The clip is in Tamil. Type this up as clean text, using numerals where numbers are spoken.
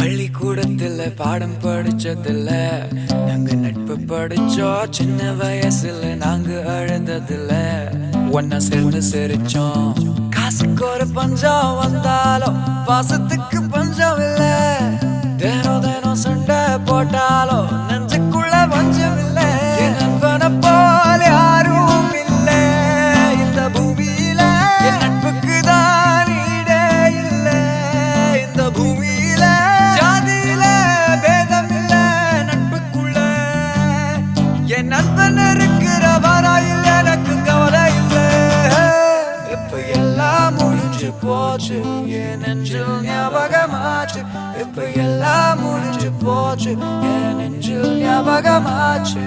பள்ளிக்கூடத்துல பாடம் படிச்சதில்ல, நாங்க நட்பு படிச்சோம். சின்ன வயசுல நாங்க அழுததில்ல, ஒன்னா சேர்ந்து சிரிச்சோம். காசுக்கு ஒரு பஞ்சம் வந்தாலும் பாசத்துக்கு பஞ்சம் இல்ல. தினம் தினம் சண்டை போட்டாலும் நெஞ்சுக்குள்ள பஞ்சம் இல்ல. என் நண்பனை போல யாரும் இல்ல இந்த பூமியில. என் நட்புக்கு தான் ஈடே இல்ல இந்த பூமியில. ஜாதியில பேதம் இல்ல நட்புக்குள்ள. என் நண்பன் இருக்கிற வரையில் எனக்கு கவலை இல்ல. இப்ப எல்லாம் முடிஞ்சு போச்சு, என் நெஞ்சில் ஞாபகமாச்சு. இப்ப எல்லாம் முடிஞ்சு போச்சு, என் நெஞ்சில் ஞாபகமாச்சு.